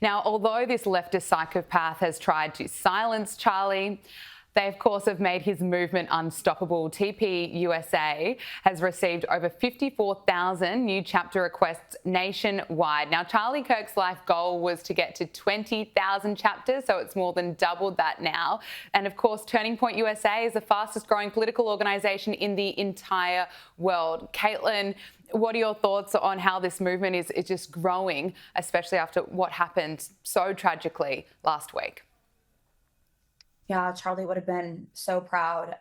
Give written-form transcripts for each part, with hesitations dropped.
Now, although this leftist psychopath has tried to silence Charlie, they, of course, have made his movement unstoppable. TP USA has received over 54,000 new chapter requests nationwide. Now, Charlie Kirk's life goal was to get to 20,000 chapters, so it's more than doubled that now. And, of course, Turning Point USA is the fastest growing political organisation in the entire world. Caitlin, what are your thoughts on how this movement is just growing, especially after what happened so tragically last week? Yeah, Charlie would have been so proud.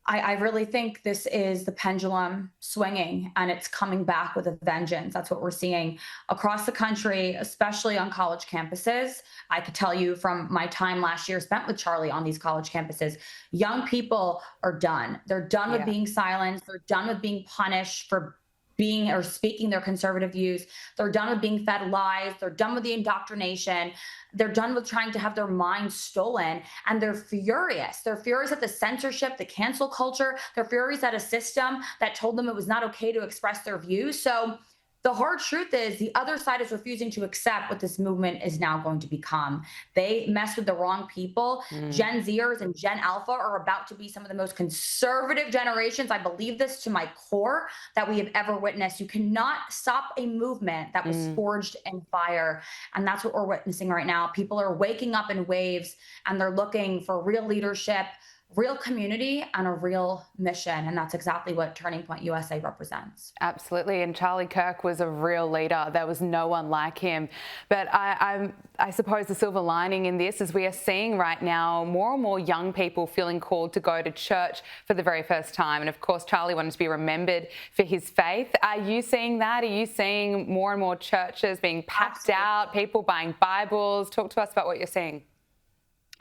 I really think this is the pendulum swinging and it's coming back with a vengeance. That's what we're seeing across the country, especially on college campuses. I could tell you from my time last year spent with Charlie on these college campuses, young people are done. They're done with being silenced. They're done with being punished for being or speaking their conservative views. They're done with being fed lies. They're done with the indoctrination. They're done with trying to have their minds stolen. And they're furious. They're furious at the censorship, the cancel culture. They're furious at a system that told them it was not okay to express their views. So the hard truth is the other side is refusing to accept what this movement is now going to become. They mess with the wrong people. Gen Zers and Gen Alpha are about to be some of the most conservative generations. I believe this to my core that we have ever witnessed. You cannot stop a movement that was forged in fire. And that's what we're witnessing right now. People are waking up in waves and they're looking for real leadership, real community, and a real mission. And that's exactly what Turning Point USA represents. Absolutely. And Charlie Kirk was a real leader. There was no one like him. But I suppose the silver lining in this is we are seeing right now more and more young people feeling called to go to church for the very first time. And of course, Charlie wanted to be remembered for his faith. Are you seeing that? Are you seeing more and more churches being packed out, people buying Bibles? Talk to us about what you're seeing.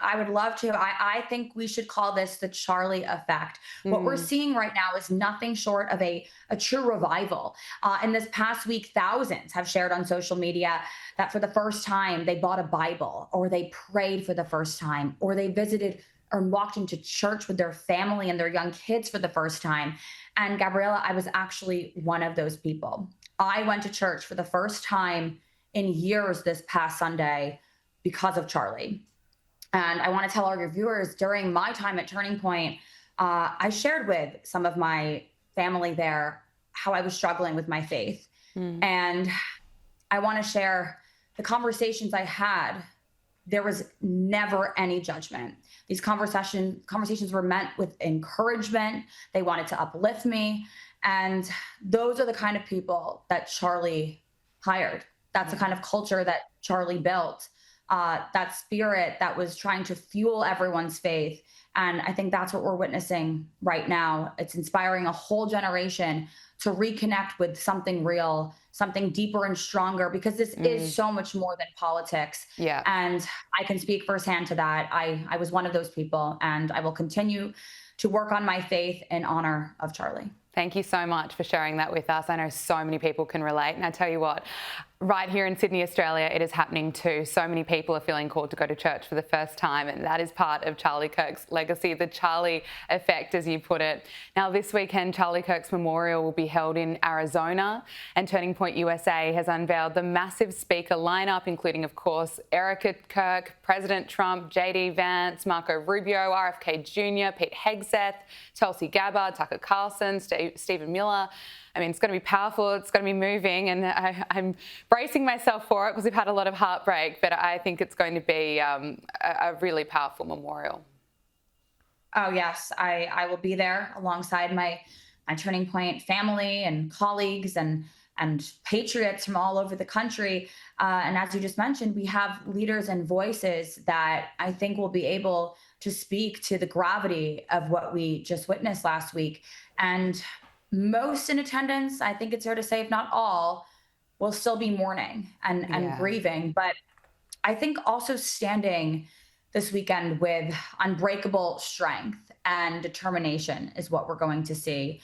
I would love to. I think we should call this the Charlie effect. What we're seeing right now is nothing short of a true revival. In this past week, thousands have shared on social media that for the first time they bought a Bible, or they prayed for the first time, or they visited or walked into church with their family and their young kids for the first time. And Gabriella, I was actually one of those people. I went to church for the first time in years this past Sunday because of Charlie. And I want to tell all your viewers, during my time at Turning Point, I shared with some of my family there how I was struggling with my faith. And I want to share the conversations I had. There was never any judgment. These conversations were meant with encouragement. They wanted to uplift me. And those are the kind of people that Charlie hired. That's the kind of culture that Charlie built. That spirit that was trying to fuel everyone's faith. And I think that's what we're witnessing right now. It's inspiring a whole generation to reconnect with something real, something deeper and stronger, because this is so much more than politics. Yeah. And I can speak firsthand to that. I was one of those people, and I will continue to work on my faith in honor of Charlie. Thank you so much for sharing that with us. I know so many people can relate. And I tell you what, right here in Sydney, Australia, it is happening too. So many people are feeling called to go to church for the first time. And that is part of Charlie Kirk's legacy, the Charlie effect, as you put it. Now, this weekend, Charlie Kirk's memorial will be held in Arizona. And Turning Point USA has unveiled the massive speaker lineup, including, of course, Erica Kirk, President Trump, JD Vance, Marco Rubio, RFK Jr., Pete Hegseth, Tulsi Gabbard, Tucker Carlson, Stephen Miller. I mean, it's going to be powerful, it's going to be moving, and I'm bracing myself for it because we've had a lot of heartbreak, but I think it's going to be a really powerful memorial. Oh, yes, I will be there alongside my Turning Point family and colleagues and patriots from all over the country. And as you just mentioned, we have leaders and voices that I think will be able to speak to the gravity of what we just witnessed last week. And most in attendance, I think it's fair to say, if not all, will still be mourning and grieving. But I think also standing this weekend with unbreakable strength and determination is what we're going to see.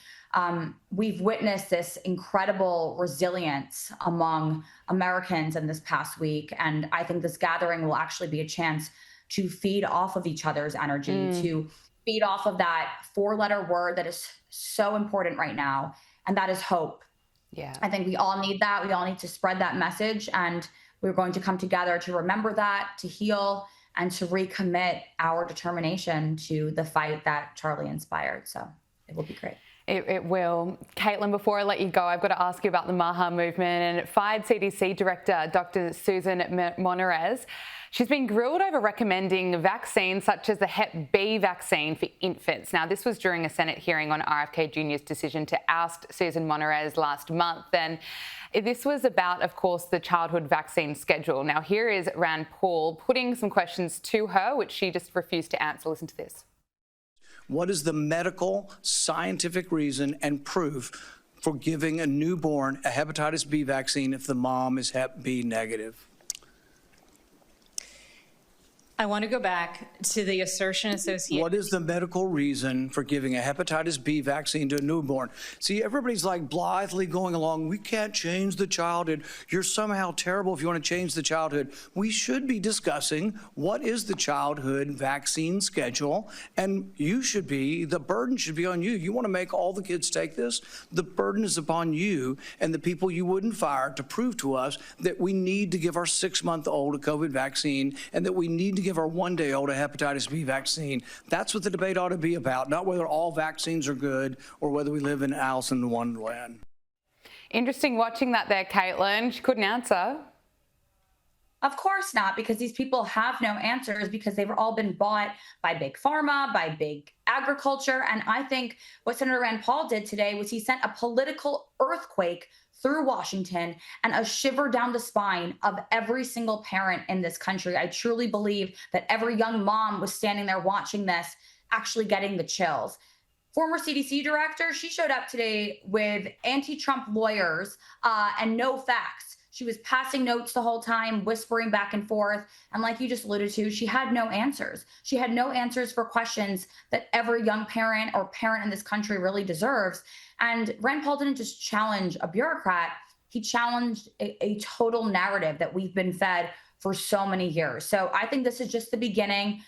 We've witnessed this incredible resilience among Americans in this past week. And I think this gathering will actually be a chance to feed off of each other's energy, to feed off of that four-letter word that is so important right now, and that is hope. Yeah. I think we all need that. We all need to spread that message. And we're going to come together to remember that, to heal, and to recommit our determination to the fight that Charlie inspired. So it will be great. It will. Caitlin, before I let you go, I've got to ask you about the MAHA movement and fired CDC Director Dr. Susan Monarez. She's been grilled over recommending vaccines such as the Hep B vaccine for infants. Now, this was during a Senate hearing on RFK Jr.'s decision to oust Susan Monarez last month. And this was about, of course, the childhood vaccine schedule. Now, here is Rand Paul putting some questions to her, which she just refused to answer. Listen to this. What is the medical, scientific reason and proof for giving a newborn a hepatitis B vaccine if the mom is Hep B negative? I want to go back to the assertion associated. What is the medical reason for giving a hepatitis B vaccine to a newborn? See, everybody's like blithely going along. We can't change the childhood. You're somehow terrible if you want to change the childhood. We should be discussing what is the childhood vaccine schedule, and the burden should be on you. You want to make all the kids take this? The burden is upon you and the people you wouldn't fire to prove to us that we need to give our 6-month-old a COVID vaccine and that we need to give our 1-day-old a hepatitis B vaccine. That's what the debate ought to be about, not whether all vaccines are good or whether we live in Alice in Wonderland. Interesting watching that there, Caitlin. She couldn't answer. Of course not, because these people have no answers because they've all been bought by big pharma, by big agriculture. And I think what Senator Rand Paul did today was he sent a political earthquake through Washington and a shiver down the spine of every single parent in this country. I truly believe that every young mom was standing there watching this, actually getting the chills. Former CDC director, she showed up today with anti-Trump lawyers and no facts. She was passing notes the whole time, whispering back and forth. And like you just alluded to, she had no answers. She had no answers for questions that every young parent or parent in this country really deserves. And Rand Paul didn't just challenge a bureaucrat. He challenged a total narrative that we've been fed for so many years. So I think this is just the beginning.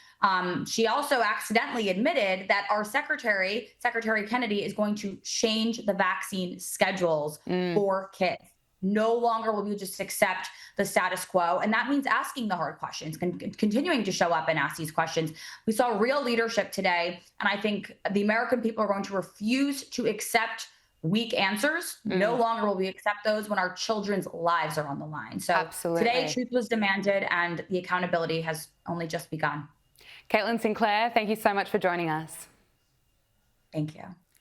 She also accidentally admitted that our Secretary Kennedy, is going to change the vaccine schedules for kids. No longer will we just accept the status quo. And that means asking the hard questions, continuing to show up and ask these questions. We saw real leadership today. And I think the American people are going to refuse to accept weak answers. No longer will we accept those when our children's lives are on the line. So Absolutely. Today, truth was demanded and the accountability has only just begun. Caitlin Sinclair, thank you so much for joining us. Thank you.